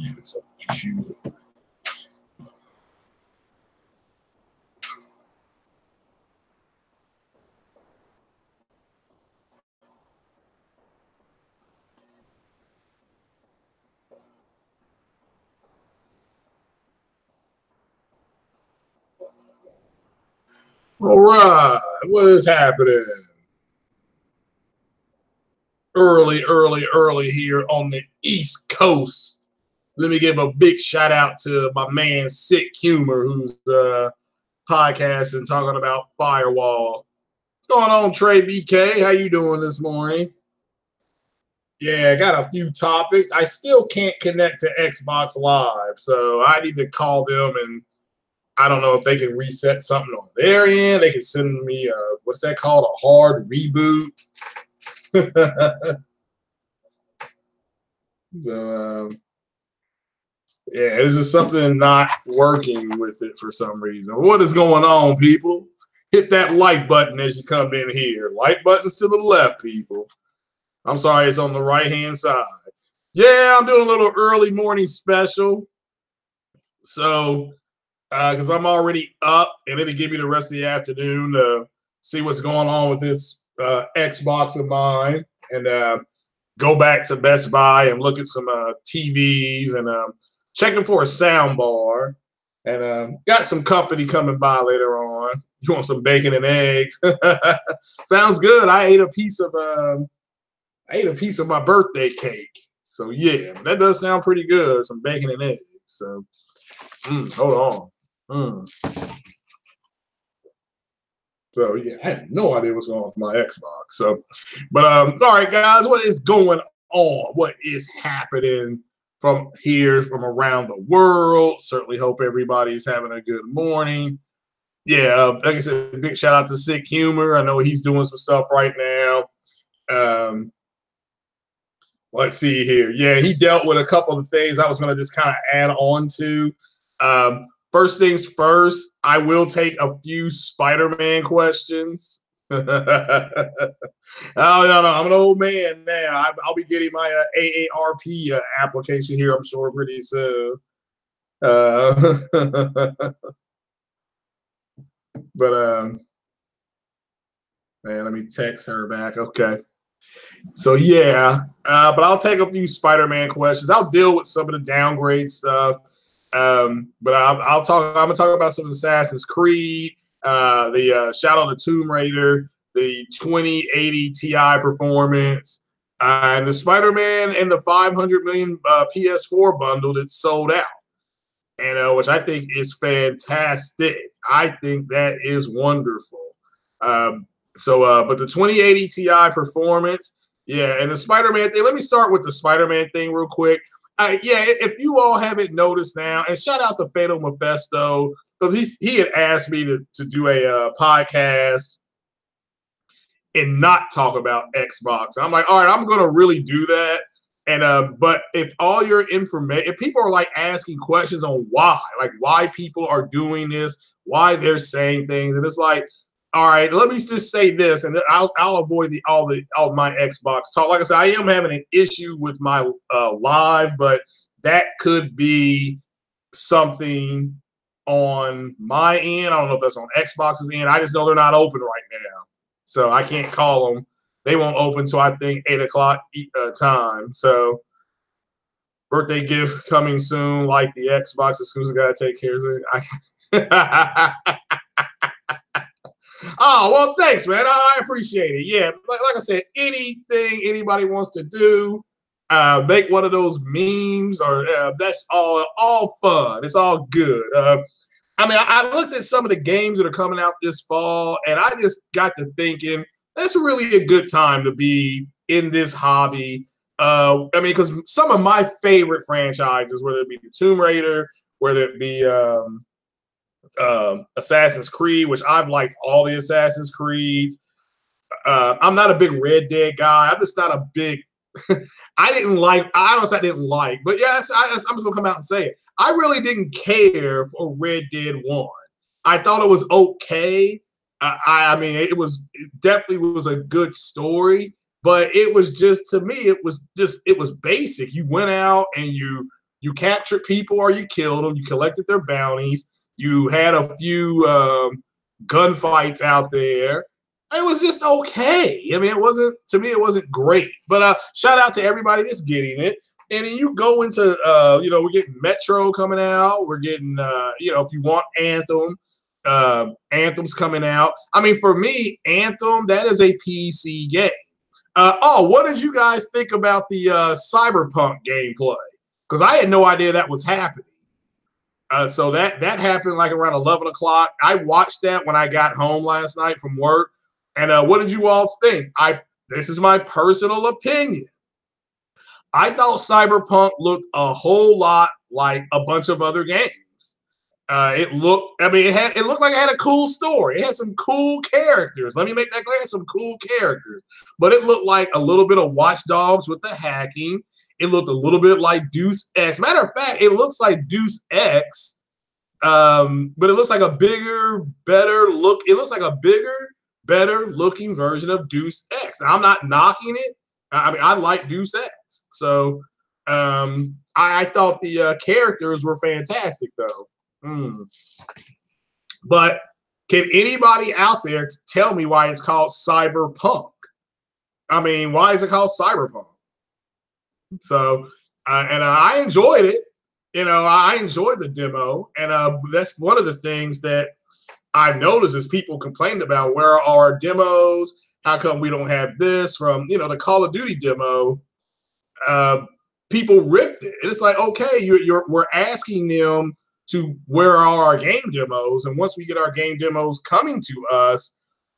having some issues. All right, what is happening? Early here on the East Coast. Let me give a big shout out to my man Sick Humor, who's podcasting talking about Firewall. What's going on, Trey BK? How you doing this morning? Yeah, I got a few topics. I still can't connect to Xbox Live, so I need to call them, and I don't know if they can reset something on their end. They can send me what's that called? A hard reboot. So yeah, there's just something not working with it for some reason. What is going on, people? Hit that like button as you come in here. Like buttons to the left, people. I'm sorry, it's on the right-hand side. Yeah, I'm doing a little early morning special. So, because I'm already up, and it'll give me the rest of the afternoon to see what's going on with this Xbox of mine, and go back to Best Buy and look at some TVs and checking for a sound bar, and got some company coming by later on. You want some bacon and eggs? Sounds good. I ate a piece of my birthday cake. So yeah, that does sound pretty good. Some bacon and eggs. So hold on. So yeah, I had no idea what's going on with my Xbox. So, but all right, guys, what is going on? What is happening from here, from around the world? Certainly hope everybody's having a good morning. Yeah, like I said, big shout out to Sick Humor. I know he's doing some stuff right now. Let's see here. Yeah, he dealt with a couple of things I was going to just kind of add on to. First things first, I will take a few Spider-Man questions. Oh, no, I'm an old man now. I'll be getting my AARP application here, I'm sure, pretty soon. But man, let me text her back. Okay. So yeah, but I'll take a few Spider-Man questions. I'll deal with some of the downgrade stuff. But I'm gonna talk about some of Assassin's Creed, the Shadow of the Tomb Raider, the 2080 Ti performance, and the Spider-Man and the 500 million PS4 bundle that's sold out, and which I think is fantastic. I think that is wonderful. But the 2080 Ti performance, yeah, and the Spider-Man thing. Let me start with the Spider-Man thing real quick. Yeah, if you all haven't noticed now, and shout out to Fatal Mephisto, because he had asked me to do a podcast and not talk about Xbox. I'm like, all right, I'm going to really do that. And but if all your information, if people are like asking questions on why people are doing this, why they're saying things, and it's like, all right, let me just say this, and I'll avoid all my Xbox talk. Like I said, I am having an issue with my live, but that could be something on my end. I don't know if that's on Xbox's end. I just know they're not open right now, so I can't call them. They won't open till I think 8 o'clock time. So birthday gift coming soon, like the Xbox. As soon as I gotta take care of it. Oh, well, thanks, man. I appreciate it. Yeah, like I said, anything anybody wants to do, make one of those memes, or that's all fun. It's all good. I mean, I looked at some of the games that are coming out this fall, and I just got to thinking, that's really a good time to be in this hobby. I mean, because some of my favorite franchises, whether it be the Tomb Raider, whether it be Assassin's Creed, which I've liked all the Assassin's Creeds. I'm not a big Red Dead guy. I'm just not a big. I don't say I didn't like, but yes, I'm just gonna come out and say it. I really didn't care for Red Dead 1. I thought it was okay. I mean, it definitely was a good story, but it was just, to me, it was basic. You went out and you You captured people or you killed them. You collected their bounties. You had a few gunfights out there. It was just okay. I mean, it wasn't, to me, it wasn't great. But shout out to everybody that's getting it. And then you go into, we're getting Metro coming out. We're getting, if you want Anthem, Anthem's coming out. I mean, for me, Anthem, that is a PC game. What did you guys think about the Cyberpunk gameplay? Because I had no idea that was happening. So that happened like around 11 o'clock. I watched that when I got home last night from work. And what did you all think? This is my personal opinion. I thought Cyberpunk looked a whole lot like a bunch of other games. It looked like it had a cool story. It had some cool characters. Let me make that clear. It had some cool characters. But it looked like a little bit of Watch Dogs with the hacking. It looked a little bit like Deus Ex. Matter of fact, it looks like Deus Ex, but it looks like a bigger, better look. It looks like a bigger, better looking version of Deus Ex. Now, I'm not knocking it. I mean, I like Deus Ex. So I thought the characters were fantastic, though. But can anybody out there tell me why it's called Cyberpunk? I mean, why is it called Cyberpunk? So, and I enjoyed it. I enjoyed the demo. And that's one of the things that I've noticed is people complained about, where are our demos? How come we don't have this? From, the Call of Duty demo, people ripped it. And it's like, okay, we're asking them to, where are our game demos? And once we get our game demos coming to us,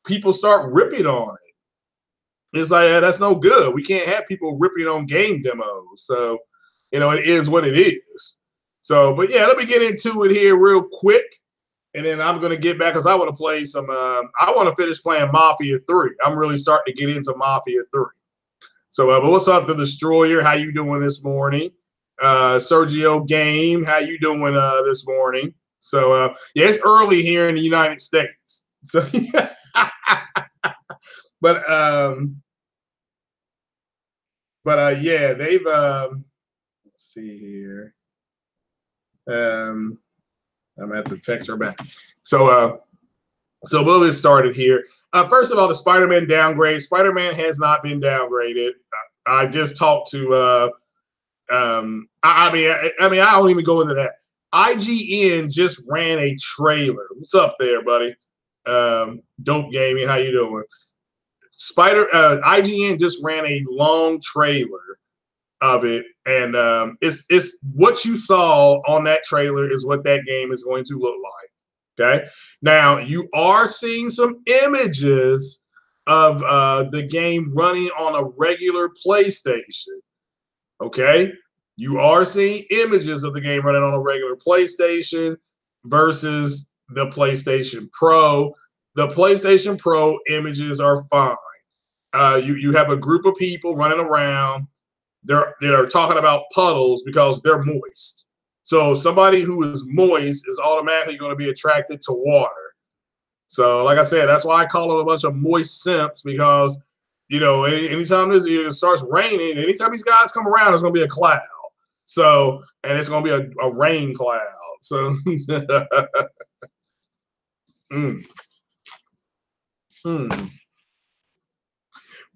people start ripping on it. It's like, that's no good. We can't have people ripping on game demos. So, it is what it is. So, but yeah, let me get into it here real quick. And then I'm going to get back because I want to play some, I want to finish playing Mafia 3. I'm really starting to get into Mafia 3. So, but what's up, The Destroyer? How you doing this morning? Sergio Game, how you doing this morning? So, yeah, it's early here in the United States. So, But yeah, they've let's see here. I'm gonna have to text her back. So we'll get started here. First of all, the Spider-Man downgrade. Spider-Man has not been downgraded. I just talked to I mean I don't even go into that. IGN just ran a trailer. What's up there, buddy? Dope Gaming, how you doing? IGN just ran a long trailer of it, and it's what you saw on that trailer is what that game is going to look like. Okay, now you are seeing some images of the game running on a regular PlayStation. Okay, you are seeing images of the game running on a regular PlayStation versus the PlayStation Pro. The PlayStation Pro images are fine. You have a group of people running around. They're talking about puddles because they're moist. So somebody who is moist is automatically going to be attracted to water. So like I said, that's why I call them a bunch of moist simps, because anytime it starts raining, anytime these guys come around, there's going to be a cloud. So, and it's going to be a rain cloud. So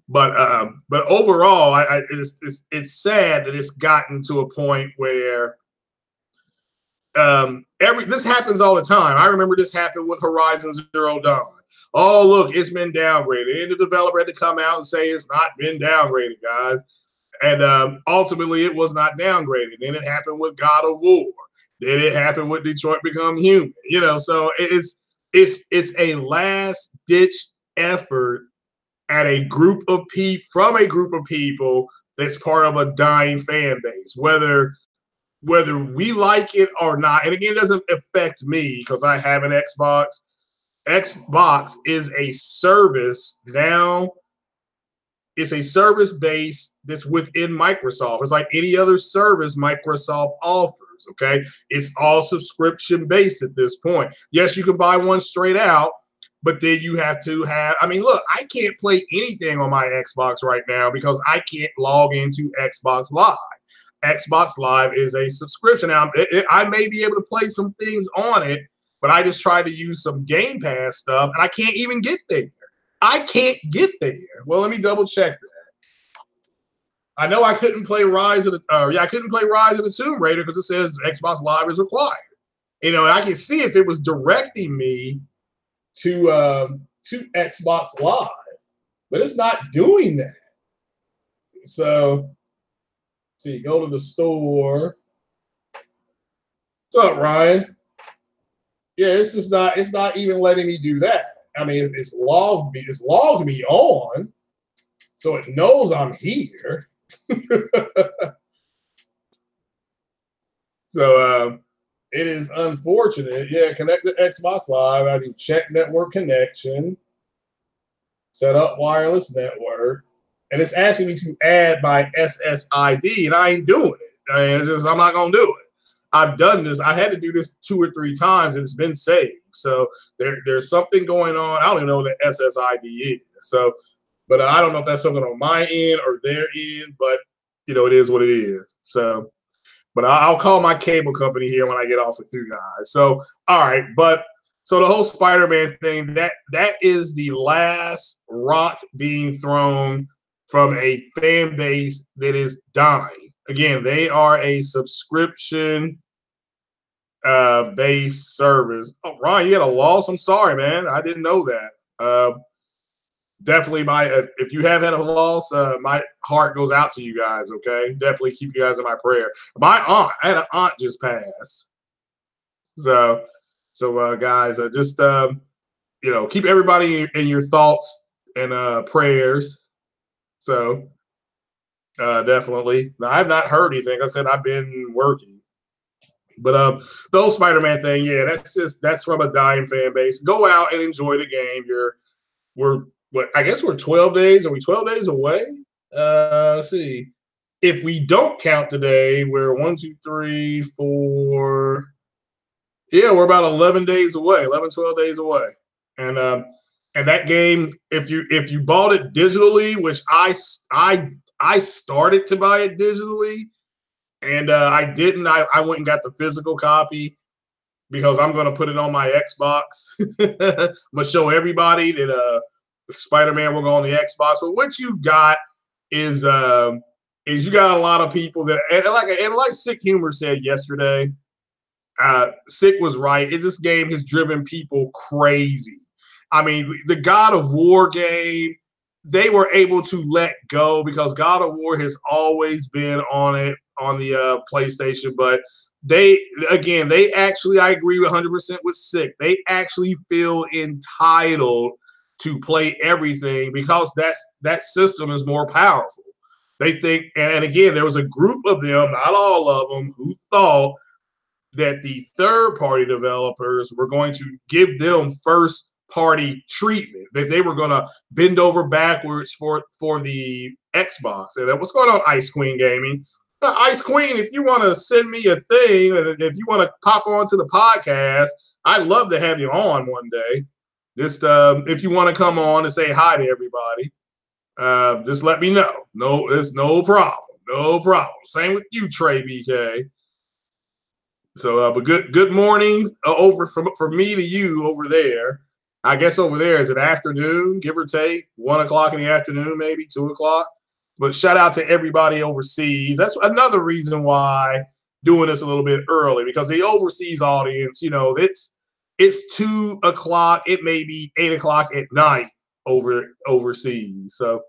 But overall, it's sad that it's gotten to a point where this happens all the time. I remember this happened with Horizon Zero Dawn. Oh, look, it's been downgraded. And the developer had to come out and say it's not been downgraded, guys. And ultimately, it was not downgraded. Then it happened with God of War. Then it happened with Detroit Become Human. So it's a last ditch effort at a group of people, from a group of people that's part of a dying fan base, whether we like it or not. And again, it doesn't affect me because I have an Xbox. Xbox is a service now. It's a service base that's within Microsoft. It's like any other service Microsoft offers, okay? It's all subscription based at this point. Yes, you can buy one straight out, But then you have to have, I mean, look, I can't play anything on my Xbox right now because I can't log into Xbox Live. Xbox Live is a subscription. Now, I may be able to play some things on it, but I just tried to use some Game Pass stuff, and I can't even get there. I can't get there. Well, let me double check that. I know I couldn't play Rise of the I couldn't play Rise of the Tomb Raider because it says Xbox Live is required. You know, and I can see if it was directing me to Xbox Live, but it's not doing that. So, see, go to the store. What's up, Ryan? Yeah, it's not even letting me do that. I mean, it's logged me on, so it knows I'm here. So it is unfortunate. Yeah, connect to Xbox Live. I do check network connection, set up wireless network, and it's asking me to add my SSID, and I ain't doing it. I mean, it's just I'm not gonna do it. I've done this. I had to do this 2 or 3 times, and it's been saved. So there's something going on. I don't even know what the SSID is. So, but I don't know if that's something on my end or their end. But you know, it is what it is. So. But I'll call my cable company here when I get off with you guys. So, all right. But so the whole Spider-Man thing, that is the last rock being thrown from a fan base that is dying. Again, they are a subscription based service. Oh, Ron, you had a loss? I'm sorry, man. I didn't know that. Definitely if you have had a loss, my heart goes out to you guys. Okay, definitely keep you guys in my prayer. I had an aunt just pass. So guys, just you know, keep everybody in your thoughts and prayers. So definitely. Now, I've not heard anything. I said I've been working. But the whole Spider-Man thing, yeah, that's from a dying fan base. Go out and enjoy the game. I guess we're 12 days. Are we 12 days away? Let's see. If we don't count today, we're 1, 2, 3, 4. Yeah, we're about 11 days away, 11, 12 days away. And that game, if you bought it digitally, which I started to buy it digitally, and I didn't. I went and got the physical copy because I'm going to put it on my Xbox. I'm going to show everybody that Spider-Man will go on the Xbox. But what you got is you got a lot of people that and like Sick Humor said yesterday. Sick was right. This game has driven people crazy. I mean, the God of War game, they were able to let go because God of War has always been on the PlayStation. But they actually, I agree 100% with Sick. They actually feel entitled to play everything because that system is more powerful. They think, and again, there was a group of them, not all of them, who thought that the third-party developers were going to give them first-party treatment, that they were going to bend over backwards for the Xbox. And what's going on, Ice Queen Gaming? Ice Queen, if you want to send me a thing, and if you want to pop on to the podcast, I'd love to have you on one day. Just if you want to come on and say hi to everybody, just let me know. No, it's no problem. No problem. Same with you, Trey BK. So, but good morning over from me to you over there. I guess over there is it afternoon, give or take, 1 o'clock in the afternoon, maybe 2 o'clock. But shout out to everybody overseas. That's another reason why doing this a little bit early, because the overseas audience, you know, it's 2 o'clock. It may be 8 o'clock at night overseas. So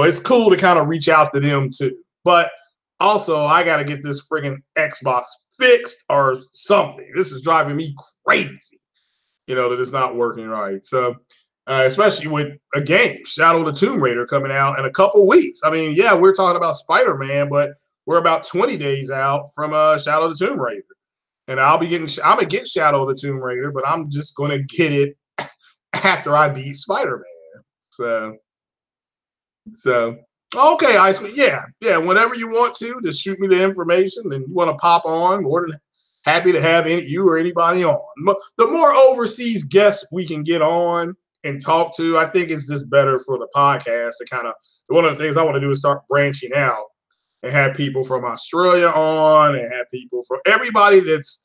it's cool to kind of reach out to them too. But also, I got to get this friggin' Xbox fixed or something. This is driving me crazy, you know, that it's not working right. So, especially with a game, Shadow of the Tomb Raider, coming out in a couple weeks. I mean, yeah, we're talking about Spider-Man, but we're about 20 days out from Shadow of the Tomb Raider. And I'm going to get Shadow of the Tomb Raider, but I'm just going to get it after I beat Spider-Man. So. Okay, Iceman. Yeah. Whenever you want to, just shoot me the information. Then you want to pop on, more than happy to have you or anybody on. The more overseas guests we can get on, and talk to. I think it's just better for the podcast to kind of, one of the things I want to do is start branching out and have people from Australia on and have people from everybody that's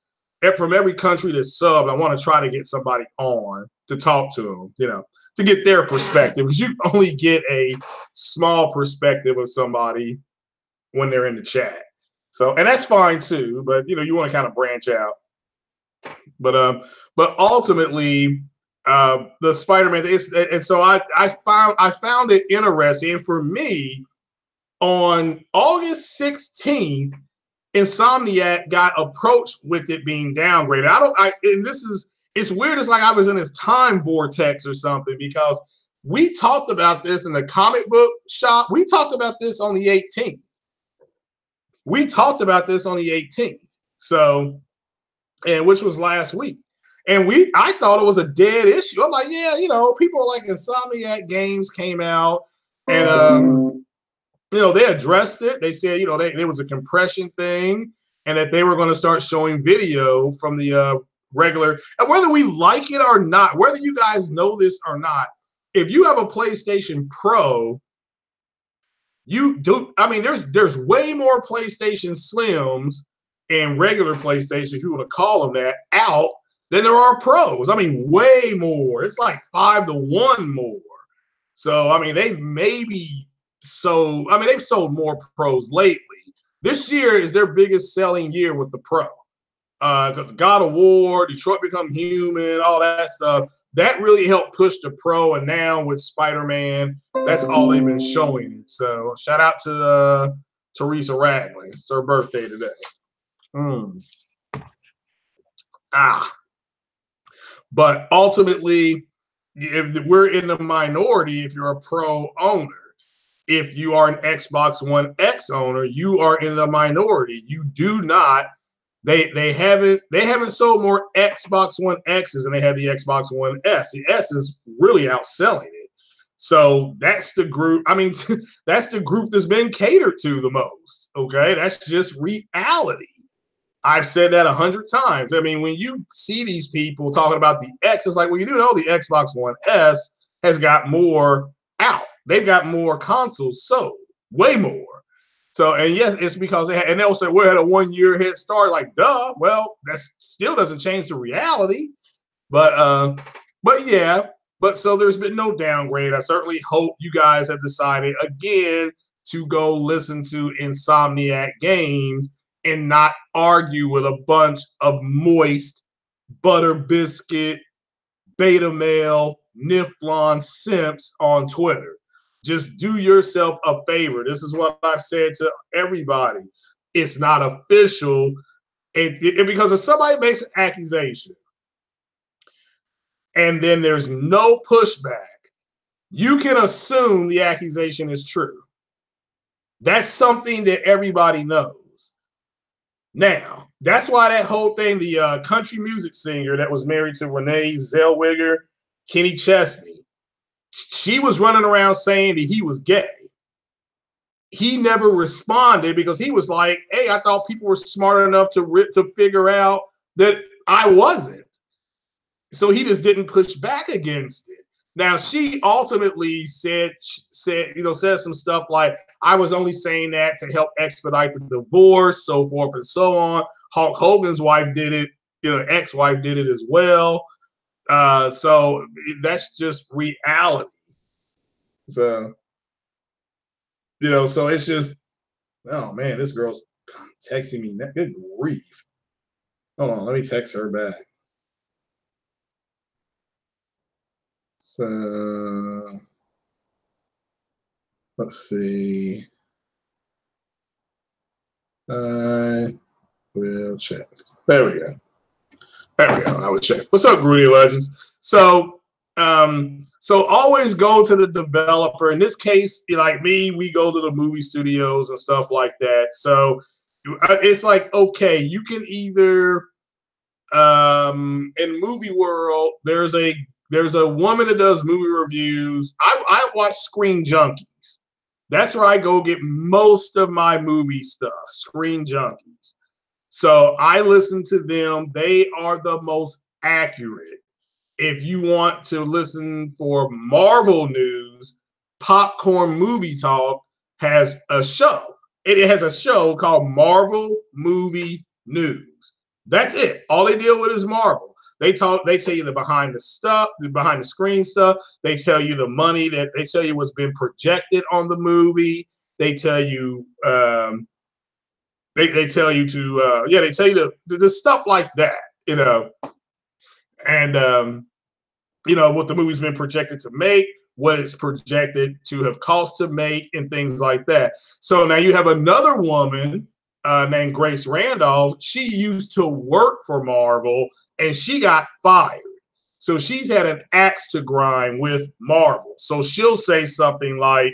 from every country that's subbed. I want to try to get somebody on to talk to them, you know, to get their perspective, because you only get a small perspective of somebody when they're in the chat. So, and that's fine too, but you know, you want to kind of branch out. But ultimately, the Spider-Man and so I found it interesting. And for me, on August 16th, Insomniac got approached with it being downgraded. And it's weird. It's like I was in this time vortex or something, because we talked about this in the comic book shop. We talked about this on the 18th. So, and which was last week. And I thought it was a dead issue. I'm like, yeah, you know, people are like, Insomniac Games came out and, you know, they addressed it. They said, you know, there was a compression thing and that they were going to start showing video from the regular. And whether we like it or not, whether you guys know this or not, if you have a PlayStation Pro, you do. I mean, there's way more PlayStation Slims and regular PlayStation, if you want to call them that, out than there are Pros. I mean, way more. It's like 5-to-1 more. So, I mean, they've sold more Pros lately. This year is their biggest selling year with the Pro. Because God of War, Detroit Become Human, all that stuff, that really helped push the Pro. And now with Spider-Man, that's all they've been showing it. So shout out to Teresa Ragley. It's her birthday today. But ultimately, if we're in the minority, if you're a Pro owner, if you are an Xbox One X owner, you are in the minority. You do not. They haven't sold more Xbox One X's than they had the Xbox One S. The S is really outselling it. So that's the group. I mean, that's the group that's been catered to the most. Okay, that's just reality. I've said that 100 times. I mean, when you see these people talking about the X, it's like, well, you do know the Xbox One S has got more out. They've got more consoles sold, way more. So, and yes, it's because and they'll say, we had a 1-year head start. Like, duh. Well, that still doesn't change the reality. But yeah. But so there's been no downgrade. I certainly hope you guys have decided again to go listen to Insomniac Games and not argue with a bunch of moist butter biscuit, beta male, Niflon simps on Twitter. Just do yourself a favor. This is what I've said to everybody. It's not official. And because if somebody makes an accusation and then there's no pushback, you can assume the accusation is true. That's something that everybody knows. Now, that's why that whole thing, the country music singer that was married to Renee Zellweger, Kenny Chesney, she was running around saying that he was gay. He never responded because he was like, hey, I thought people were smart enough to figure out that I wasn't. So he just didn't push back against it. Now, she ultimately said some stuff like, I was only saying that to help expedite the divorce, so forth and so on. Hulk Hogan's wife did it, ex-wife did it as well. So that's just reality. So, so it's just, oh man, this girl's texting me. Good grief. Hold on, let me text her back. So let's see. I will check. There we go. I would check. What's up, Grudy Legends? So always go to the developer. In this case, like me, we go to the movie studios and stuff like that. So it's like, okay, you can either in movie world, there's a woman that does movie reviews. I watch Screen Junkies. That's where I go get most of my movie stuff, Screen Junkies. So I listen to them. They are the most accurate. If you want to listen for Marvel news, Popcorn Movie Talk has a show. It has a show called Marvel Movie News. That's it. All they deal with is Marvel. They tell you the behind the stuff, the behind the screen stuff. They tell you the money that they tell you what's been projected on the movie. They tell you they tell you to they tell you the stuff like that, and what the movie's been projected to make, what it's projected to have cost to make, and things like that. So now you have another woman named Grace Randolph. She used to work for Marvel, and she got fired. So she's had an axe to grind with Marvel. So she'll say something like,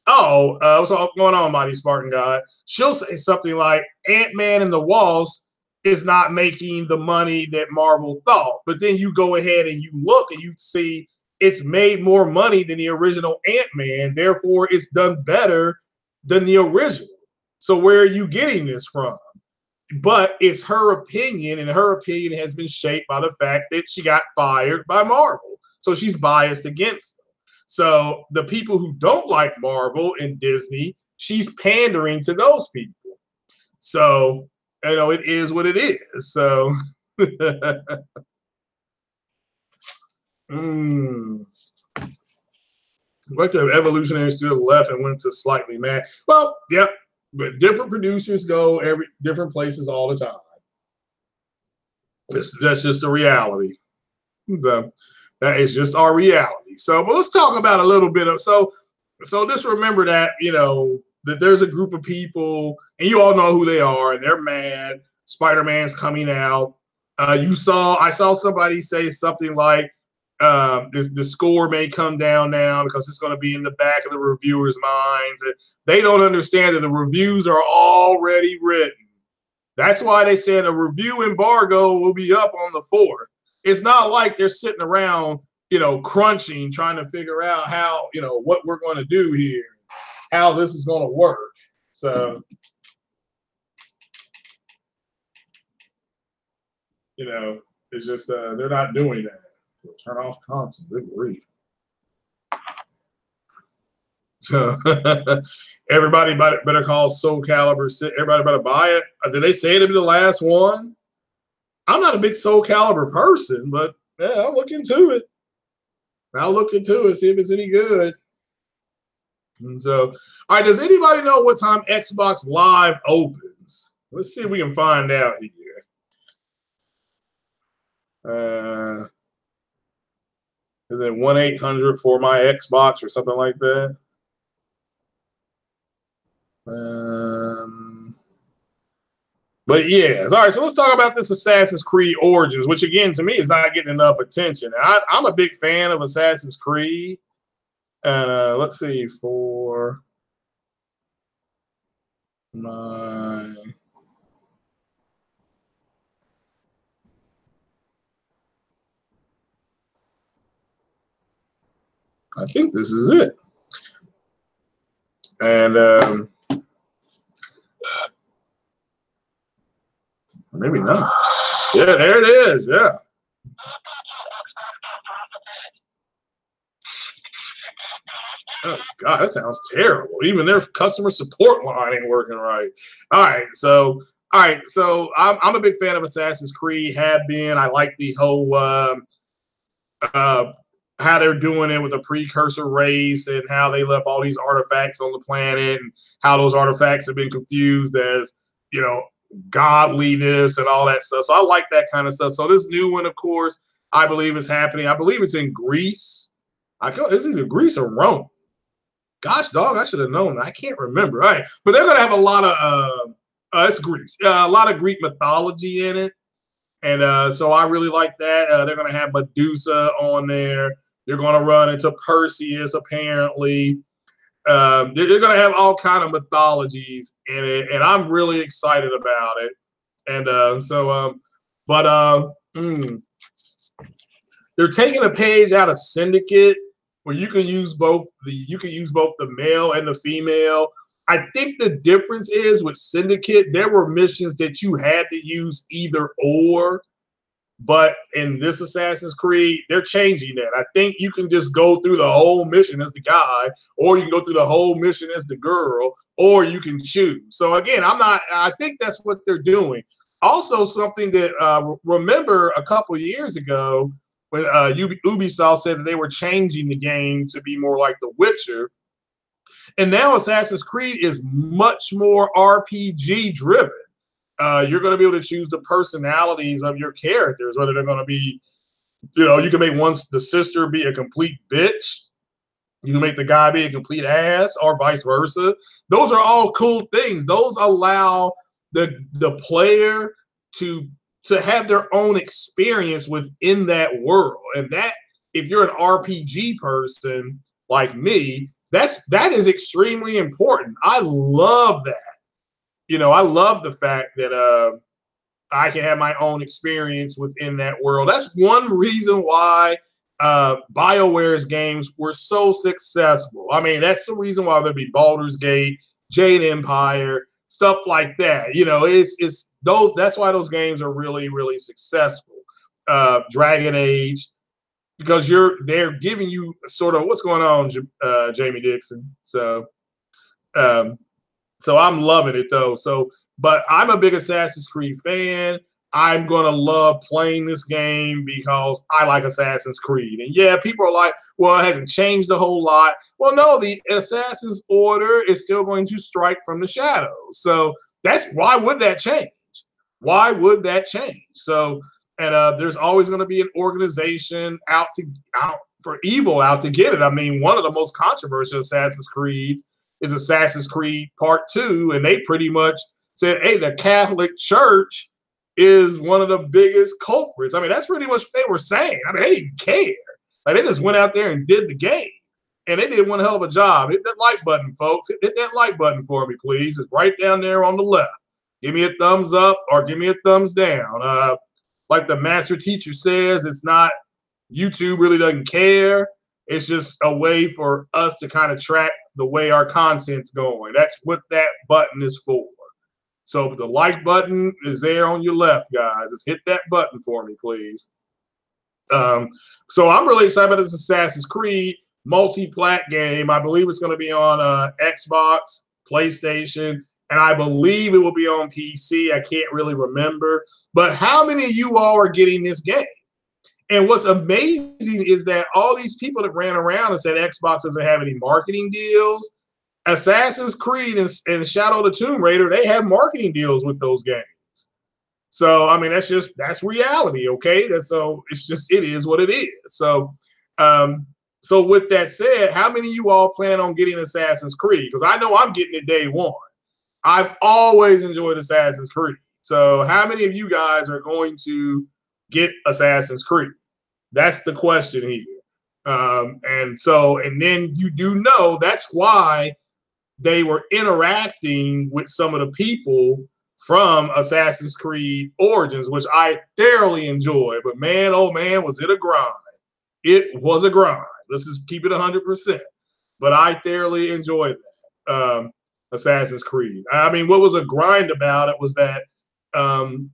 "Oh, what's going on, Mighty Spartan God?" She'll say something like, "Ant-Man and the Wasp is not making the money that Marvel thought." But then you go ahead and you look and you see it's made more money than the original Ant-Man. Therefore, it's done better than the original. So where are you getting this from? But it's her opinion, and her opinion has been shaped by the fact that she got fired by Marvel. So she's biased against them. So the people who don't like Marvel and Disney, she's pandering to those people. So, it is what it is. So, like the evolutionary to the left and went to slightly mad. Well, yep, but different producers go different places all the time. That's just a reality. So that is just our reality. So, but let's talk about a little bit of so just remember that that there's a group of people, and you all know who they are, and they're mad. Spider-Man's coming out. I saw somebody say something like, the score may come down now because it's going to be in the back of the reviewers' minds. And they don't understand that the reviews are already written. That's why they said a review embargo will be up on the 4th. It's not like they're sitting around, crunching, trying to figure out how, what we're going to do here, how this is going to work. So, it's just they're not doing that. So turn off console. Good grief. So everybody better call Soul Calibur. Everybody better buy it. Did they say it'll be the last one? I'm not a big Soul Calibur person, but yeah, I'll look into it. See if it's any good. And so, all right, does anybody know what time Xbox Live opens? Let's see if we can find out here. Is it 1-800 for my Xbox or something like that? But yeah, all right. So let's talk about this Assassin's Creed Origins, which again to me is not getting enough attention. I'm a big fan of Assassin's Creed, and let's see for my. I think this is it. And maybe not. Yeah, there it is. Yeah. Oh God, that sounds terrible. Even their customer support line ain't working right. All right, so I'm a big fan of Assassin's Creed. Have been. I like the whole how they're doing it with a precursor race and how they left all these artifacts on the planet and how those artifacts have been confused as godliness and all that stuff. So I like that kind of stuff. So this new one, of course, I believe is happening. I believe it's in Greece. It's either Greece or Rome. Gosh, dog, I should have known. I can't remember. All right, but they're gonna have a lot of it's Greece, a lot of Greek mythology in it, and so I really like that. They're gonna have Medusa on there. They're gonna run into Perseus apparently. They're gonna have all kind of mythologies in it, and I'm really excited about it. And they're taking a page out of Syndicate, where you can use both the male and the female. I think the difference is with Syndicate, there were missions that you had to use either or. But in this Assassin's Creed, they're changing that. I think you can just go through the whole mission as the guy, or you can go through the whole mission as the girl, or you can choose. So again, I think that's what they're doing. Also, something that remember a couple of years ago when Ubisoft said that they were changing the game to be more like The Witcher, and now Assassin's Creed is much more RPG driven. You're going to be able to choose the personalities of your characters, whether they're going to be, you can make the sister be a complete bitch. You can make the guy be a complete ass, or vice versa. Those are all cool things. Those allow the player to have their own experience within that world. And that, if you're an RPG person like me, that is extremely important. I love that. I love the fact that I can have my own experience within that world. That's one reason why BioWare's games were so successful. I mean, that's the reason why there'd be Baldur's Gate, Jade Empire, stuff like that. It's those. That's why those games are really, really successful. Dragon Age, because they're giving you sort of what's going on, Jamie Dixon. So I'm loving it though. But I'm a big Assassin's Creed fan. I'm gonna love playing this game because I like Assassin's Creed. And yeah, people are like, well, it hasn't changed a whole lot. Well, no, the Assassin's Order is still going to strike from the shadows. So why would that change? Why would that change? So, and there's always going to be an organization out for evil, out to get it. I mean, one of the most controversial Assassin's Creeds is Assassin's Creed Part 2, and they pretty much said, hey, the Catholic Church is one of the biggest culprits. I mean, that's pretty much what they were saying. I mean, they didn't care. Like, they just went out there and did the game, and they did one hell of a job. Hit that like button, folks. Hit that like button for me, please. It's right down there on the left. Give me a thumbs up or give me a thumbs down. Like the master teacher says, it's not, YouTube really doesn't care. It's just a way for us to kind of track the way our content's going. That's what that button is for. So the like button is there on your left, guys. Just hit that button for me, please. So I'm really excited about this Assassin's Creed multi-plat game. I believe it's going to be on Xbox, PlayStation, and I believe it will be on PC. I can't really remember. But how many of you all are getting this game? And what's amazing is that all these people that ran around and said Xbox doesn't have any marketing deals, Assassin's Creed and Shadow of the Tomb Raider, they have marketing deals with those games. So, I mean, that's reality, okay? It is what it is. So, so with that said, how many of you all plan on getting Assassin's Creed? Because I know I'm getting it day one. I've always enjoyed Assassin's Creed. So how many of you guys are going to get Assassin's Creed? That's the question here. And then you do know that's why they were interacting with some of the people from Assassin's Creed Origins, which I thoroughly enjoy. But man, oh man, was it a grind. It was a grind. Let's just keep it 100%. But I thoroughly enjoyed that, Assassin's Creed. I mean, what was a grind about it was that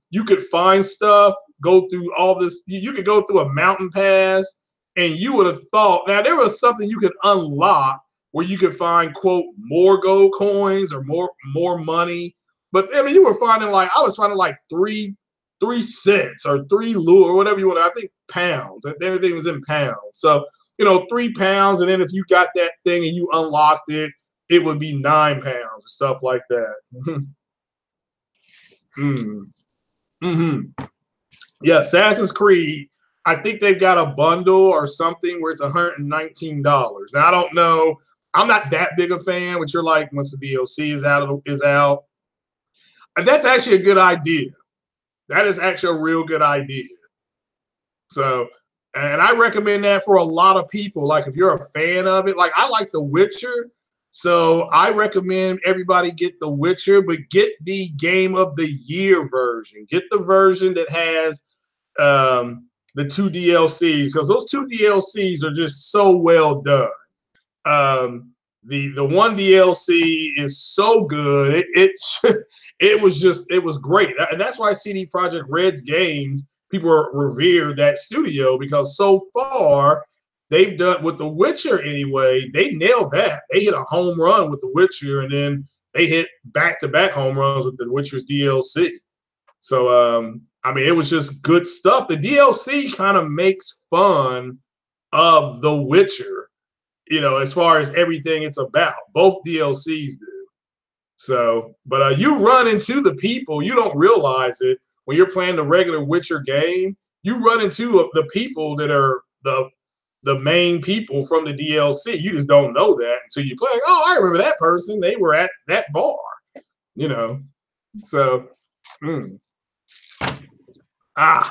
you could find stuff, go through all this. You could go through a mountain pass, and you would have thought, now there was something you could unlock where you could find, quote, more gold coins or more money. But I mean, I was finding like 3 cents or 3 lure or whatever you want. I think pounds. Everything was in pounds. So, 3 pounds. And then if you got that thing and you unlocked it, it would be 9 pounds or stuff like that. Yeah, Assassin's Creed, I think they've got a bundle or something where it's $119. Now, I don't know. I'm not that big a fan, which you're like, once the DLC is out. And that's actually a good idea. That is actually a real good idea. So, and I recommend that for a lot of people. Like, if you're a fan of it, like I like The Witcher. So I recommend everybody get The Witcher, but get the Game of the Year version. Get the version that has the 2 DLCs, because those 2 DLCs are just so well done. The one DLC is so good. It was great. And that's why CD Projekt Red's games people revere that studio because so far they've done with The Witcher anyway. They nailed that. They hit a home run with The Witcher, and then they hit back-to-back home runs with The Witcher's DLC. So, I mean, it was just good stuff. The DLC kind of makes fun of The Witcher, you know, as far as everything it's about. Both DLCs do. So, but you run into the people, you don't realize it when you're playing the regular Witcher game. You run into the people that are the main people from the DLC. You just don't know that until you play. Like, oh, I remember that person. They were at that bar, you know. So, all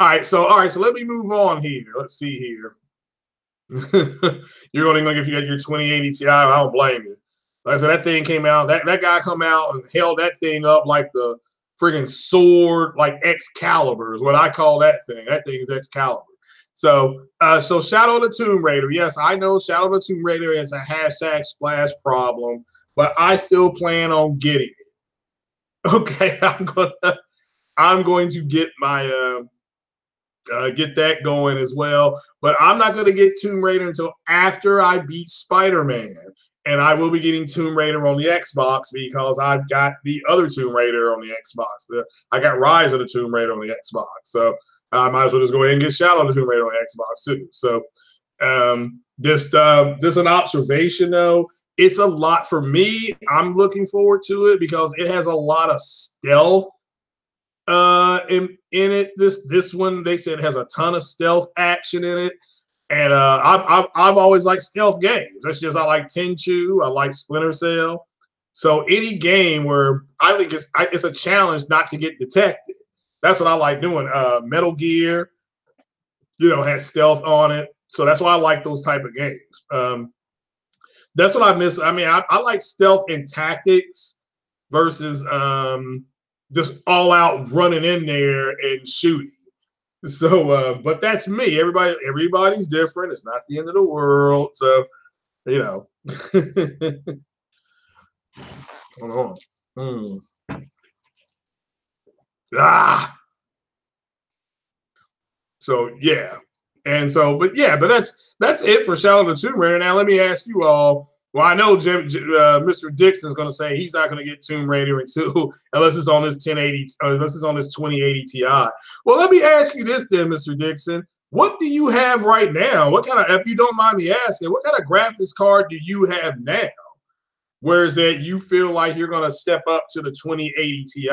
right. So let me move on here. Let's see here. You're only gonna if you got your 2080 Ti. I don't blame you. Like I said, that thing came out. That guy come out and held that thing up like the friggin' sword, like Excalibur is what I call that thing. That thing is Excalibur. So, so Shadow of the Tomb Raider. Yes, I know Shadow of the Tomb Raider is a hashtag splash problem, but I still plan on getting it. Okay, I'm going to get my get that going as well. But I'm not going to get Tomb Raider until after I beat Spider-Man. And I will be getting Tomb Raider on the Xbox because I've got the other Tomb Raider on the Xbox. I got Rise of the Tomb Raider on the Xbox. So I might as well just go ahead and get Shadow of the Tomb Raider on the Xbox too. So this an observation though. It's a lot for me. I'm looking forward to it because it has a lot of stealth in it. This one, they said, has a ton of stealth action in it. And I've always liked stealth games. That's just I like Tenchu. I like Splinter Cell. So any game where I think it's a challenge not to get detected. That's what I like doing. Metal Gear, you know, has stealth on it. So that's why I like those type of games. That's what I miss. I mean, I like stealth and tactics versus just all out running in there and shooting. So, but that's me. Everybody's different. It's not the end of the world. So, you know. Hold on. So yeah, and so, but that's it for Shadow of the Tomb Raider. Now let me ask you all. Well, I know Mr. Dixon's going to say he's not going to get Tomb Raider until unless it's on this 1080, unless it's on this 2080 Ti. Well, let me ask you this then, Mr. Dixon. What do you have right now? What kind of, if you don't mind me asking, what kind of graphics card do you have now? Whereas that you feel like you're going to step up to the 2080 Ti.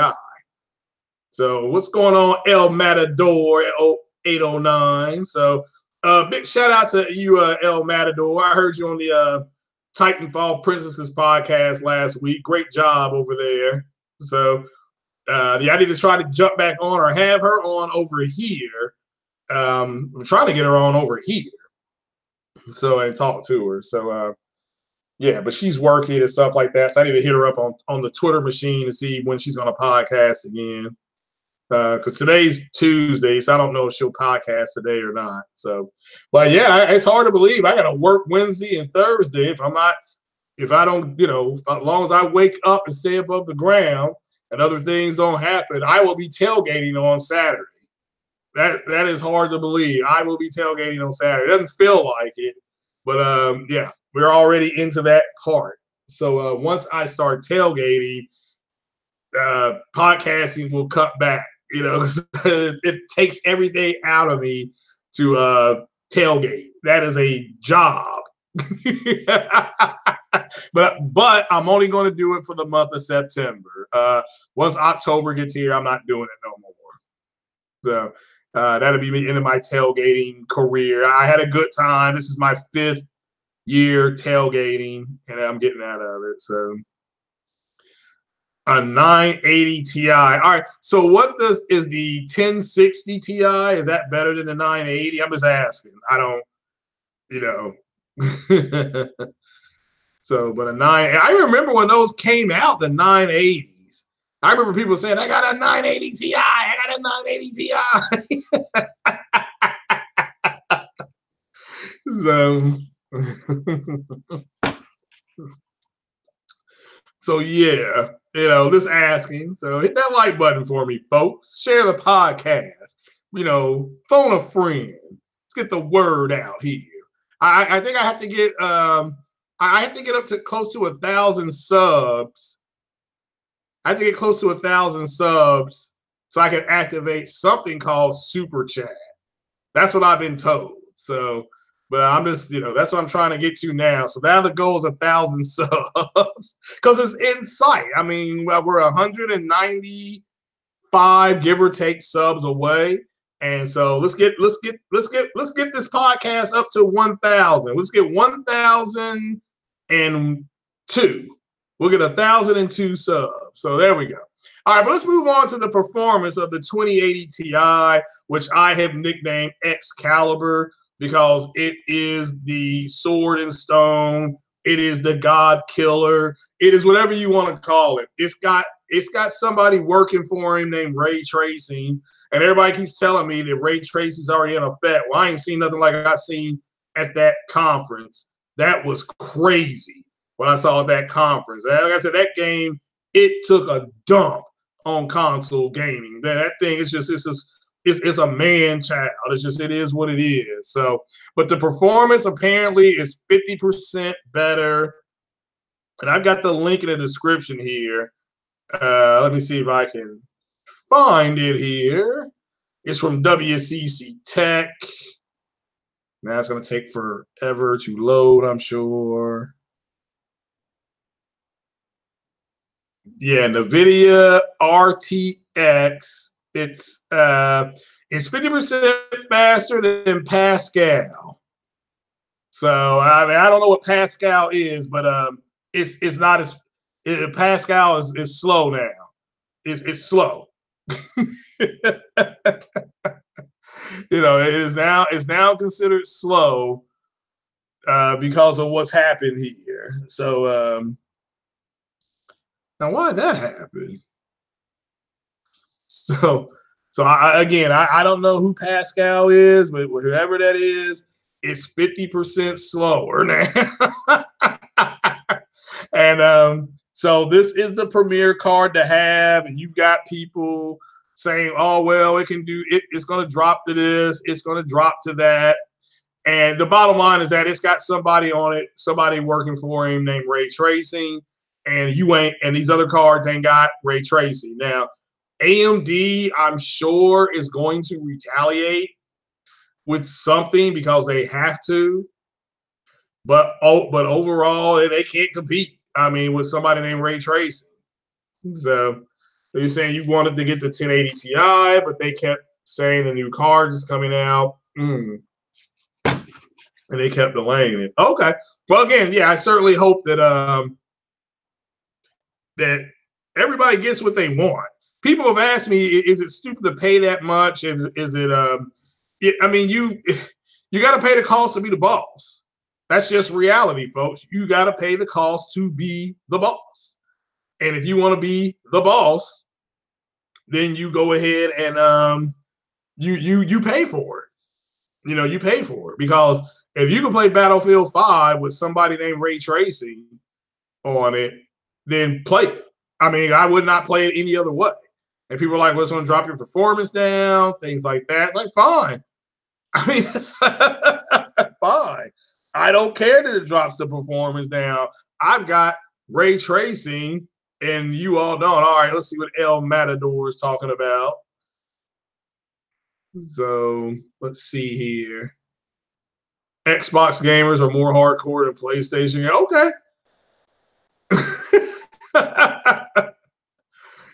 So what's going on, El Matador 809? So big shout out to you, El Matador. I heard you on the Titanfall Princesses podcast last week. Great job over there. So I need to try to jump back on or have her on over here. I'm trying to get her on over here. So and talk to her. So yeah, but she's working and stuff like that. So I need to hit her up on the Twitter machine to see when she's going to podcast again. Because today's Tuesday, so I don't know if she'll podcast today or not. So, but yeah, it's hard to believe I got to work Wednesday and Thursday. If I don't, you know, as long as I wake up and stay above the ground and other things don't happen, I will be tailgating on Saturday. That is hard to believe. I will be tailgating on Saturday. It doesn't feel like it, but yeah, we're already into that part. So once I start tailgating, podcasting will cut back. You know, it takes everything out of me to tailgate. That is a job. but I'm only going to do it for the month of September. Once October gets here, I'm not doing it no more. So that'll be the end of my tailgating career. I had a good time. This is my 5th year tailgating, and I'm getting out of it. So. A 980 Ti. All right. So what is the 1060 Ti? Is that better than the 980? I'm just asking. I don't, you know. So, but I remember when those came out, the 980s. I remember people saying, I got a 980 Ti. I got a 980 Ti. So yeah, you know, just asking. So hit that like button for me, folks. Share the podcast. phone a friend. Let's get the word out here. I think I have to get I have to get up to close to 1,000 subs. I have to get close to 1,000 subs so I can activate something called Super Chat. That's what I've been told. So, but I'm just, that's what I'm trying to get to now. So now the goal is 1,000 subs because it's in sight. I mean, we're 195 give or take subs away. And so let's get this podcast up to 1,000. Let's get 1,002. We'll get 1,002 subs. So there we go. All right, but let's move on to the performance of the 2080 Ti, which I have nicknamed Excalibur because it is the sword and stone. It is the God killer. It is whatever you want to call it. It's got somebody working for him named ray tracing, and everybody keeps telling me that ray tracing's already in effect. Well, I ain't seen nothing like I seen at that conference. That was crazy what I saw at that conference. Like I said, that game, it took a dump on console gaming. That thing is it's a man child. It is what it is. So, but the performance apparently is 50% better. And I've got the link in the description here. Let me see if I can find it here. It's from WCC Tech. Now it's going to take forever to load, I'm sure. Yeah, NVIDIA RTX. It's 50% faster than Pascal. So I mean, I don't know what Pascal is, but it's not as Pascal is slow now. It's slow. It's now considered slow because of what's happened here. So now why did that happen? So I don't know who Pascal is, but whoever that is, it's 50% slower now. And so this is the premier card to have, and you've got people saying, "Oh well, it can do it. It's going to drop to this. It's going to drop to that." And the bottom line is that it's got somebody on it, somebody working for him named ray tracing, and these other cards ain't got ray tracing. Now, AMD, I'm sure, is going to retaliate with something because they have to. But overall, they can't compete. I mean, with somebody named ray tracing. So you're saying you wanted to get the 1080 Ti, but they kept saying the new card is coming out. And they kept delaying it. Okay. Well, again, yeah, I certainly hope that that everybody gets what they want. People have asked me, is it stupid to pay that much? Is it I mean, you got to pay the cost to be the boss. That's just reality, folks. You got to pay the cost to be the boss. And if you want to be the boss, then you go ahead and you pay for it. You pay for it, because if you can play Battlefield 5 with somebody named ray tracing on it, then play it. I mean, I would not play it any other way. And people are like, well, it's going to drop your performance down, things like that. It's like, fine. I mean, that's fine. I don't care that it drops the performance down. I've got ray tracing, and you all don't. All right, let's see what El Matador is talking about. So let's see here. Xbox gamers are more hardcore than PlayStation. Okay.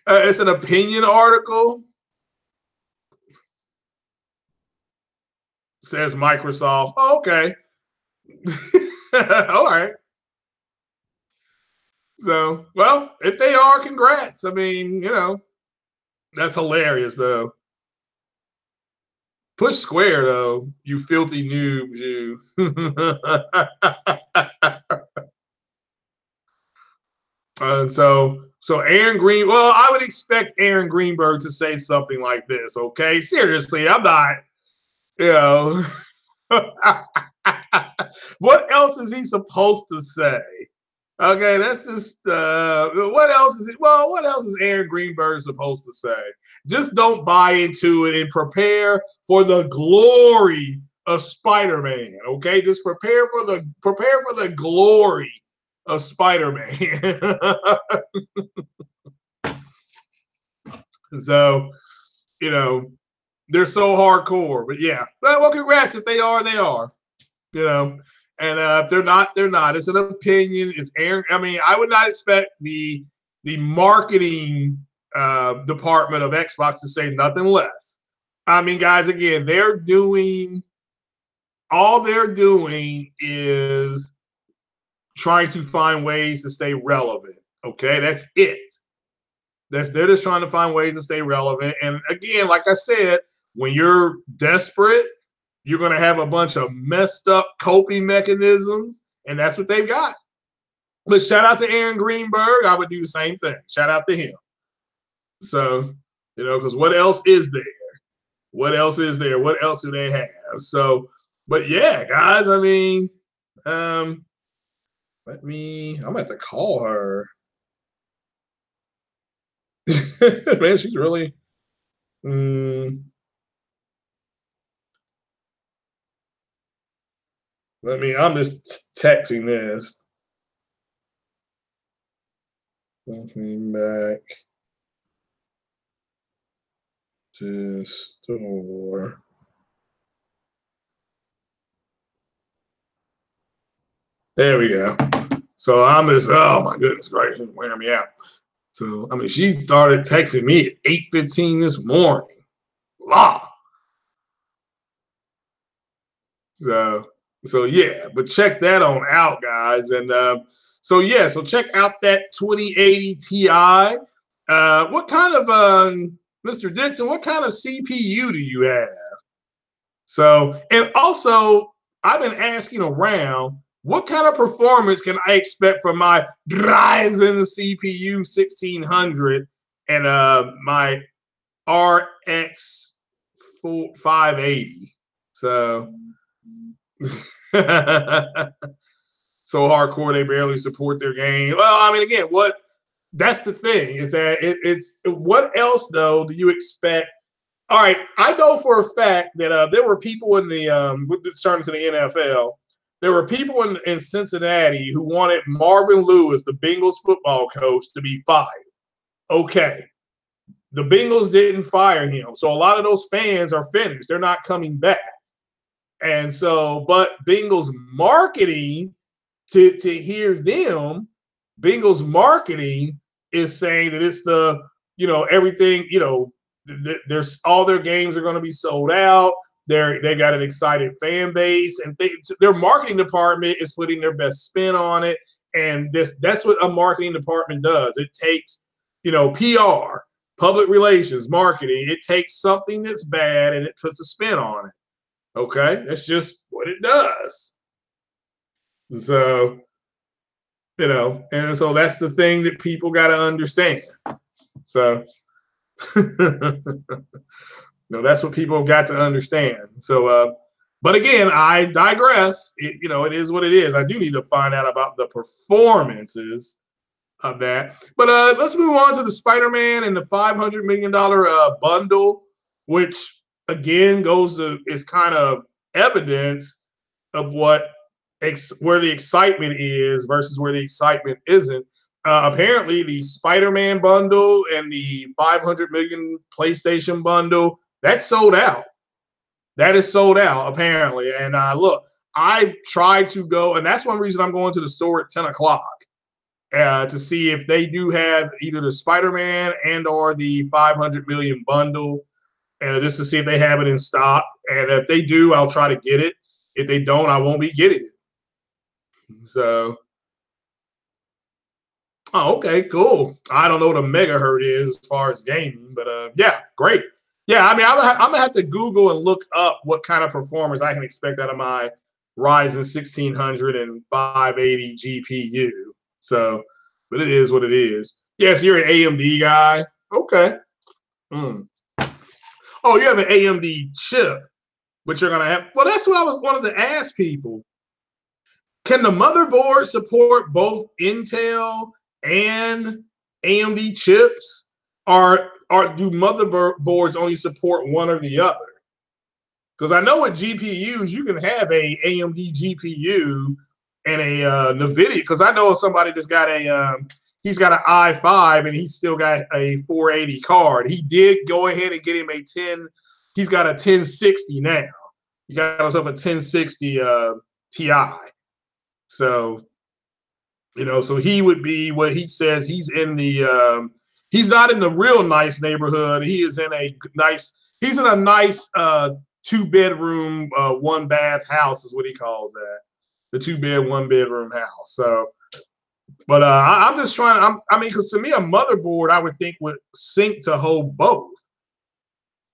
It's an opinion article. Says Microsoft. Oh, okay. All right. So, well, if they are, congrats. I mean, that's hilarious, though. Push square, though, you filthy noobs, you. So Aaron Green, well, I would expect Aaron Greenberg to say something like this, okay? Seriously, I'm not, what else is he supposed to say? Okay, that's just what else is it? Well, what else is Aaron Greenberg supposed to say? Just don't buy into it and prepare for the glory of Spider-Man. Okay, just prepare for the glory of Spider-Man. So, they're so hardcore. But yeah, well, congrats if they are. They are. And if they're not, they're not. It's an opinion. It's Aaron. I mean, I would not expect the marketing department of Xbox to say nothing less. I mean, guys, again, all they're doing is trying to find ways to stay relevant. Okay, that's it. They're just trying to find ways to stay relevant. And again, like I said, when you're desperate, you're going to have a bunch of messed up coping mechanisms, and that's what they've got. But shout out to Aaron Greenberg. I would do the same thing. Shout out to him. So, because what else is there? What else is there? What else do they have? So, but yeah, guys, I mean, I'm going to have to call her. Man, she's really, I'm just texting this. Something back to store. There we go. So I'm just, oh my goodness gracious, wearing me out. So, I mean, she started texting me at 8:15 this morning. Law. So yeah, but check that on out, guys. And so check out that 2080 Ti. What kind of Mr. Dixon, what kind of CPU do you have? So, and also I've been asking around, what kind of performance can I expect from my Ryzen CPU 1600 and my RX 580? So so hardcore they barely support their game. Well, I mean, again, that's the thing is that it's what else though do you expect? All right, I know for a fact that there were people in the concerning to the NFL. There were people in Cincinnati who wanted Marvin Lewis, the Bengals football coach, to be fired. Okay, the Bengals didn't fire him, so a lot of those fans are finished. They're not coming back. And so, but Bengals marketing, to hear them, Bengals marketing is saying that it's everything, there's all their games are going to be sold out. They got an excited fan base, and their marketing department is putting their best spin on it. And that's what a marketing department does. It takes, PR, public relations, marketing. It takes something that's bad and it puts a spin on it. Okay, that's just what it does. So, and so that's the thing that people got to understand. So, that's what people have got to understand. So, but again, I digress. It is what it is. I do need to find out about the performances of that. But let's move on to the Spider-Man and the $500 million bundle, which again is kind of evidence of where the excitement is versus where the excitement isn't. Apparently, the Spider-Man bundle and the 500 million PlayStation bundle, that's sold out. That is sold out, apparently. And look, I tried to go, and that's one reason I'm going to the store at 10 o'clock to see if they do have either the Spider-Man and or the 500 million bundle, and just to see if they have it in stock. And if they do, I'll try to get it. If they don't, I won't be getting it. So, oh, okay, cool. I don't know what a megahertz is as far as gaming, but yeah, great. Yeah, I mean, I'm gonna have to Google and look up what kind of performance I can expect out of my Ryzen 1600 and 580 GPU. So, but it is what it is. Yes, you're an AMD guy. Okay. Oh, you have an AMD chip, but you're gonna have. Well, that's what I wanted to ask people. Can the motherboard support both Intel and AMD chips, or do motherboards only support one or the other? Because I know with GPUs, you can have a AMD GPU and a NVIDIA. Because I know somebody that's got a he's got an i5 and he's still got a 480 card. He did go ahead and get him a 10. He's got a 1060 now. He got himself a 1060 Ti. So, you know, so he would be what he says. He's in the he's not in the real nice neighborhood. He is in a nice. He's in a nice 2-bedroom, 1-bath house is what he calls that. The 2-bed, 1-bedroom house. So, but I'm just trying. I mean, because to me, a motherboard I would think would sync to hold both.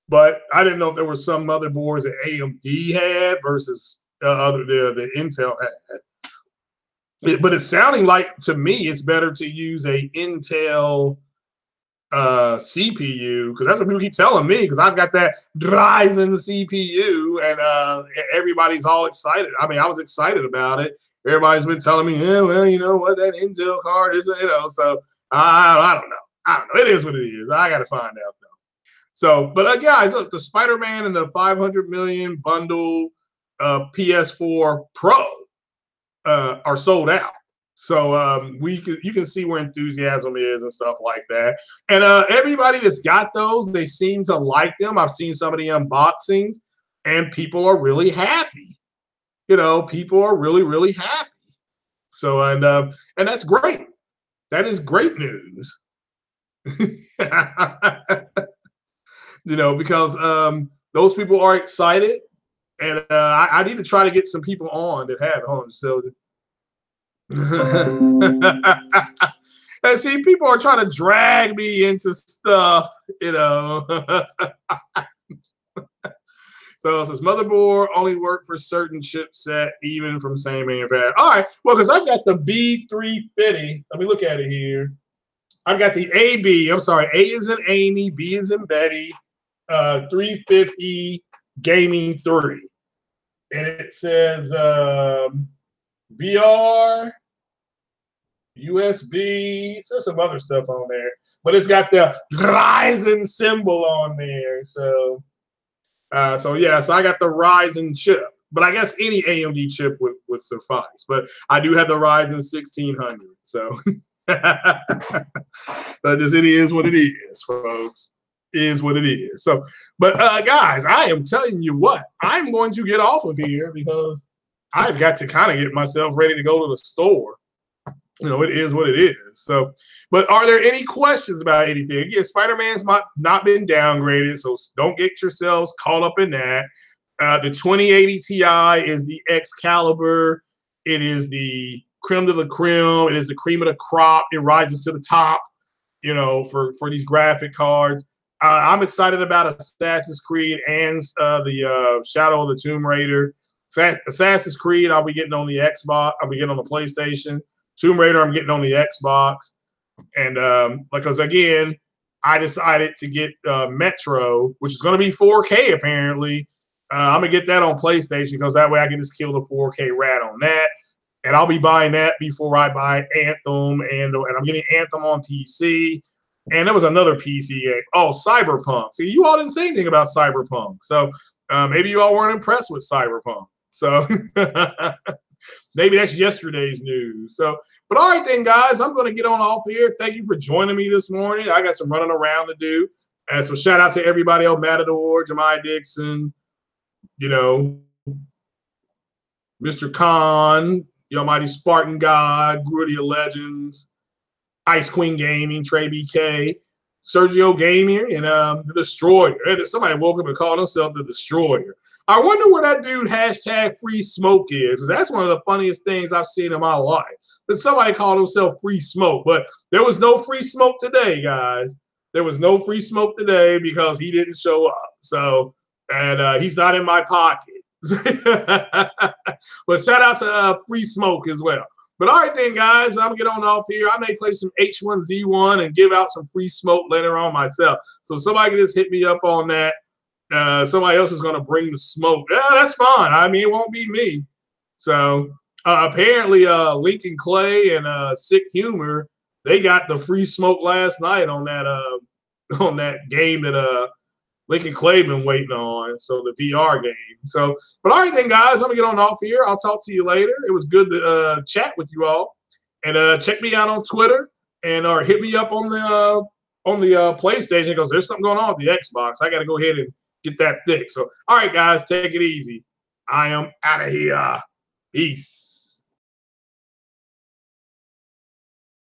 But I didn't know if there were some motherboards that AMD had versus the Intel had. But it's sounding like, to me, it's better to use a Intel CPU, because that's what people keep telling me, because I've got that Ryzen CPU, and everybody's all excited. I mean, I was excited about it. Everybody's been telling me, yeah, well, you know what, that Intel card is, you know, so I don't know. I don't know. It is what it is. I got to find out, though. So, but guys, look, the Spider-Man and the 500 million bundle PS4 Pro are sold out. So you can see where enthusiasm is and stuff like that. And everybody that's got those, they seem to like them. I've seen some of the unboxings, and people are really happy. You know, people are really, really happy. So and that's great. That is great news. You know, because those people are excited, and I need to try to get some people on that have it. Hold on, so. And see, people are trying to drag me into stuff, you know. So it says motherboard only work for certain chipset, even from same manufacturer. All right, well, because I've got the B350. Let me look at it here. I've got the AB. I'm sorry, A is in Amy, B is in Betty. 350 Gaming 3, and it says VR, USB, so some other stuff on there, but it's got the Ryzen symbol on there. So, so yeah, so I got the Ryzen chip, but I guess any AMD chip would suffice. But I do have the Ryzen 1600, so but just it is what it is, folks. Is what it is. So, but guys, I am telling you what, I'm going to get off of here because I've got to kind of get myself ready to go to the store. You know, it is what it is. So, but are there any questions about anything? Again, Spider-Man's not been downgraded, so don't get yourselves caught up in that. The 2080 Ti is the Excalibur. It is the creme de la creme. It is the cream of the crop. It rises to the top, you know, for these graphic cards. I'm excited about Assassin's Creed and the Shadow of the Tomb Raider. Assassin's Creed, I'll be getting on the Xbox. I'll be getting on the PlayStation. Tomb Raider, I'm getting on the Xbox. And because, again, I decided to get Metro, which is going to be 4K, apparently. I'm going to get that on PlayStation because that way I can just kill the 4K rat on that. And I'll be buying that before I buy Anthem. And I'm getting Anthem on PC. And there was another PC game. Oh, Cyberpunk. See, you all didn't say anything about Cyberpunk. So maybe you all weren't impressed with Cyberpunk. So maybe that's yesterday's news. So, but all right then, guys, I'm going to get on off here. Thank you for joining me this morning. I got some running around to do. And so shout out to everybody on Matador, Jemiah Dixon, you know, Mr. Khan, the Almighty Spartan God, Gritty of Legends, Ice Queen Gaming, Trey BK, Sergio Gaming, and the Destroyer. Somebody woke up and called himself the Destroyer. I wonder where that dude hashtag Free Smoke is. That's one of the funniest things I've seen in my life. But somebody called himself Free Smoke. But there was no free smoke today, guys. There was no free smoke today because he didn't show up. So, and he's not in my pocket. But shout out to Free Smoke as well. But all right then, guys, I'm going to get on off here. I may play some H1Z1 and give out some free smoke later on myself. So somebody can just hit me up on that. Somebody else is going to bring the smoke. Yeah, that's fine. I mean, it won't be me. So, Apparently, Lincoln Clay and Sick Humor, they got the free smoke last night on that game that Lincoln Clay been waiting on. So the VR game. So, but all right then, guys, I'm gonna get on off here. I'll talk to you later. It was good to chat with you all, and check me out on Twitter or hit me up on the PlayStation because there's something going on with the Xbox. I got to go ahead and get that fixed. So, all right, guys, take it easy. I am out of here. Peace.